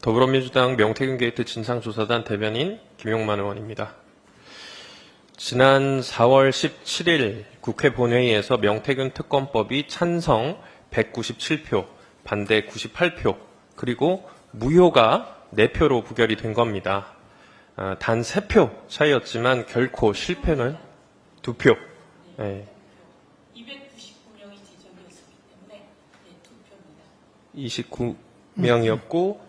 더불어민주당 명태균 게이트 진상조사단 대변인 김용만 의원입니다. 지난 4월 17일 국회 본회의에서 명태균 특검법이 찬성 197표, 반대 98표, 그리고 무효가 4표로 부결이 된 겁니다. 단 3표 차이였지만 결코 실패는 2표. 네. 299명이 제적이었기 때문에 2표입니다. 29명이었고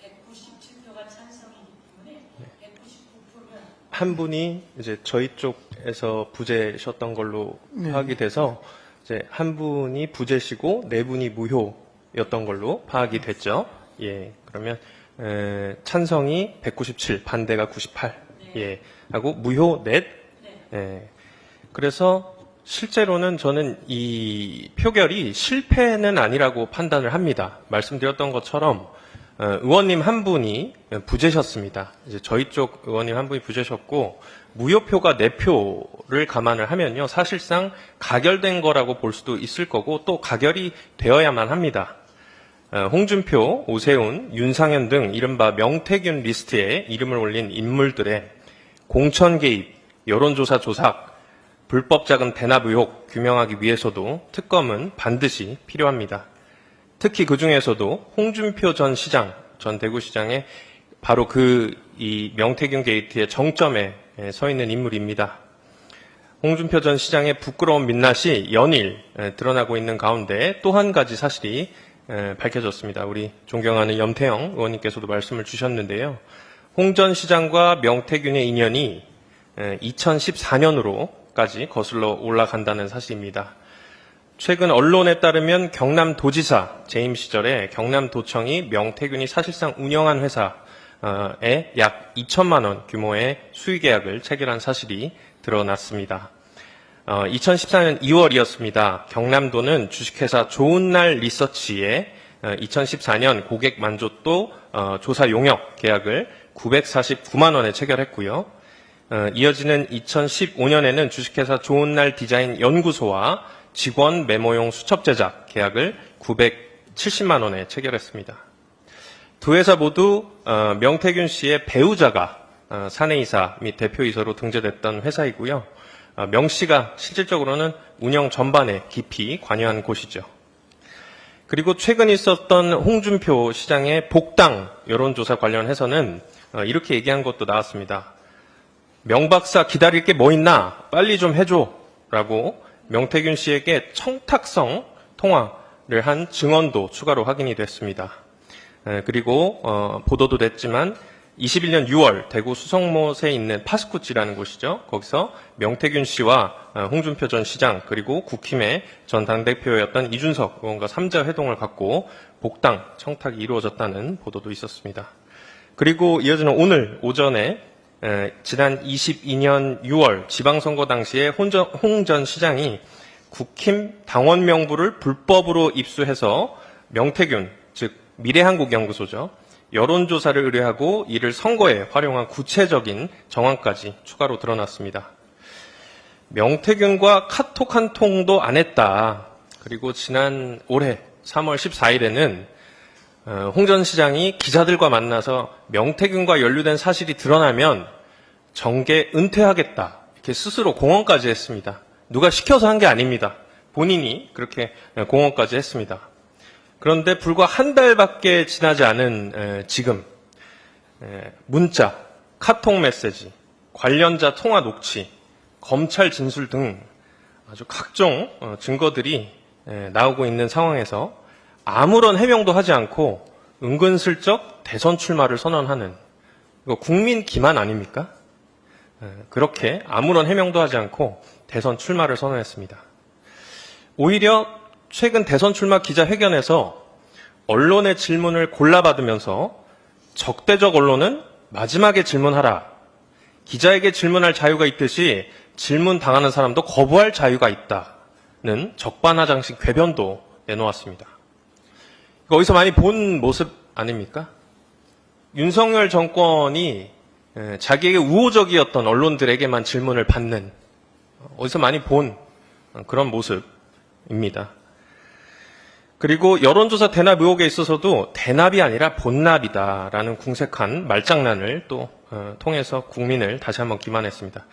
197표가 찬성이기 때문에 199표면 한 분이 이제 저희 쪽에서 부재셨던 걸로 파악이 돼서 이제 한 분이 부재시고 4분이 무효였던 걸로 파악이 됐죠. 예, 그러면 찬성이 197, 반대가 98, 예, 하고 무효 넷. 예, 그래서 실제로는 저는 이 표결이 실패는 아니라고 판단을 합니다. 말씀드렸던 것처럼 의원님 한 분이 부재셨습니다. 이제 저희 쪽 의원님 한 분이 부재셨고 무효표가 4표를 감안을 하면요, 사실상 가결된 거라고 볼 수도 있을 거고 또 가결이 되어야만 합니다. 홍준표, 오세훈, 윤상현 등 이른바 명태균 리스트에 이름을 올린 인물들의 공천 개입, 여론조사 조작, 불법 자금 대납 의혹 규명하기 위해서도 특검은 반드시 필요합니다. 특히 그 중에서도 홍준표 전 시장, 전 대구시장의 바로 이 명태균 게이트의 정점에 서 있는 인물입니다. 홍준표 전 시장의 부끄러운 민낯이 연일 드러나고 있는 가운데 또 한 가지 사실이 밝혀졌습니다. 우리 존경하는 염태영 의원님께서도 말씀을 주셨는데요. 홍 전 시장과 명태균의 인연이 2014년으로까지 거슬러 올라간다는 사실입니다. 최근 언론에 따르면 경남도지사 재임 시절에 경남도청이 명태균이 사실상 운영한 회사에 약 2천만 원 규모의 수의계약을 체결한 사실이 드러났습니다. 2014년 2월이었습니다. 경남도는 주식회사 좋은날 리서치에 2014년 고객 만족도 조사 용역 계약을 949만 원에 체결했고요. 이어지는 2015년에는 주식회사 좋은날 디자인 연구소와 직원 메모용 수첩 제작 계약을 970만 원에 체결했습니다. 두 회사 모두 명태균 씨의 배우자가 사내이사 및 대표이사로 등재됐던 회사이고요. 명 씨가 실질적으로는 운영 전반에 깊이 관여한 곳이죠. 그리고 최근 있었던 홍준표 시장의 복당 여론조사 관련해서는 이렇게 얘기한 것도 나왔습니다. 명 박사 기다릴 게 뭐 있나? 빨리 좀 해줘. 라고 명태균 씨에게 청탁성 통화를 한 증언도 추가로 확인이 됐습니다. 그리고 보도도 됐지만 21년 6월 대구 수성못에 있는 파스쿠치라는 곳이죠. 거기서 명태균 씨와 홍준표 전 시장 그리고 국힘의 전 당대표였던 이준석 의원과 3자 회동을 갖고 복당 청탁이 이루어졌다는 보도도 있었습니다. 그리고 이어지는 오늘 오전에 지난 22년 6월 지방선거 당시에 홍 전 시장이 국힘 당원 명부를 불법으로 입수해서 명태균, 즉 미래한국연구소죠, 여론조사를 의뢰하고 이를 선거에 활용한 구체적인 정황까지 추가로 드러났습니다. 명태균과 카톡 한 통도 안 했다. 그리고 지난 올해 3월 14일에는 홍 전 시장이 기자들과 만나서 명태균과 연루된 사실이 드러나면 정계 은퇴하겠다, 이렇게 스스로 공언까지 했습니다. 누가 시켜서 한 게 아닙니다. 본인이 그렇게 공언까지 했습니다. 그런데 불과 한 달밖에 지나지 않은 지금 문자, 카톡 메시지, 관련자 통화 녹취, 검찰 진술 등 아주 각종 증거들이 나오고 있는 상황에서 아무런 해명도 하지 않고 은근슬쩍 대선 출마를 선언하는, 이거 국민 기만 아닙니까? 그렇게 아무런 해명도 하지 않고 대선 출마를 선언했습니다. 오히려 최근 대선 출마 기자회견에서 언론의 질문을 골라받으면서 적대적 언론은 마지막에 질문하라, 기자에게 질문할 자유가 있듯이 질문 당하는 사람도 거부할 자유가 있다는 적반하장식 궤변도 내놓았습니다. 어디서 많이 본 모습 아닙니까? 윤석열 정권이 자기에게 우호적이었던 언론들에게만 질문을 받는, 어디서 많이 본 그런 모습입니다. 그리고 여론조사 대납 의혹에 있어서도 대납이 아니라 본납이다라는 궁색한 말장난을 또 통해서 국민을 다시 한번 기만했습니다.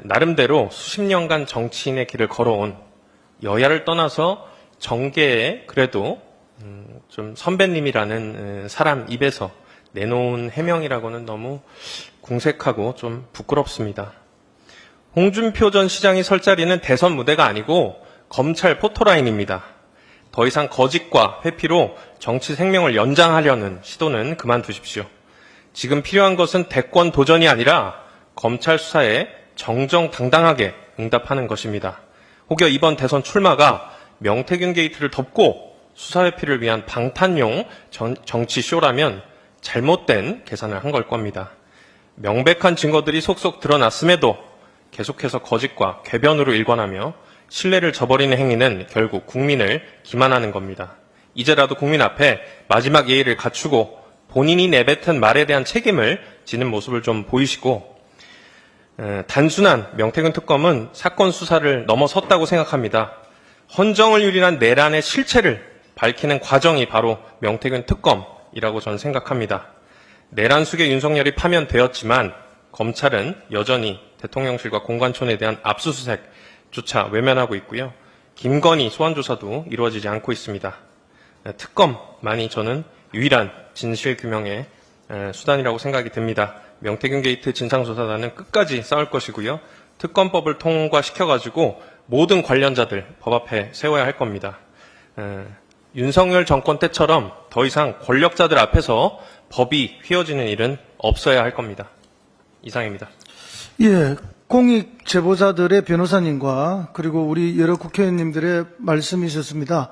나름대로 수십 년간 정치인의 길을 걸어온 여야를 떠나서 정계에 그래도 좀 선배님이라는 사람 입에서 내놓은 해명이라고는 너무 궁색하고 좀 부끄럽습니다. 홍준표 전 시장이 설 자리는 대선 무대가 아니고 검찰 포토라인입니다. 더 이상 거짓과 회피로 정치 생명을 연장하려는 시도는 그만두십시오. 지금 필요한 것은 대권 도전이 아니라 검찰 수사에 정정당당하게 응답하는 것입니다. 혹여 이번 대선 출마가 명태균 게이트를 덮고 수사 회피를 위한 방탄용 정치 쇼라면 잘못된 계산을 한 걸 겁니다. 명백한 증거들이 속속 드러났음에도 계속해서 거짓과 궤변으로 일관하며 신뢰를 저버리는 행위는 결국 국민을 기만하는 겁니다. 이제라도 국민 앞에 마지막 예의를 갖추고 본인이 내뱉은 말에 대한 책임을 지는 모습을 좀 보이시고 단순한 명태균 특검은 사건 수사를 넘어섰다고 생각합니다. 헌정을 유린한 내란의 실체를 밝히는 과정이 바로 명태균 특검이라고 저는 생각합니다. 내란 속에 윤석열이 파면되었지만 검찰은 여전히 대통령실과 공관촌에 대한 압수수색조차 외면하고 있고요. 김건희 소환조사도 이루어지지 않고 있습니다. 특검만이 저는 유일한 진실규명의 수단이라고 생각이 듭니다. 명태균 게이트 진상조사단은 끝까지 싸울 것이고요. 특검법을 통과시켜가지고 모든 관련자들 법 앞에 세워야 할 겁니다. 윤석열 정권 때처럼 더 이상 권력자들 앞에서 법이 휘어지는 일은 없어야 할 겁니다. 이상입니다. 예, 공익 제보자들의 변호사님과 그리고 우리 여러 국회의원님들의 말씀이 있었습니다.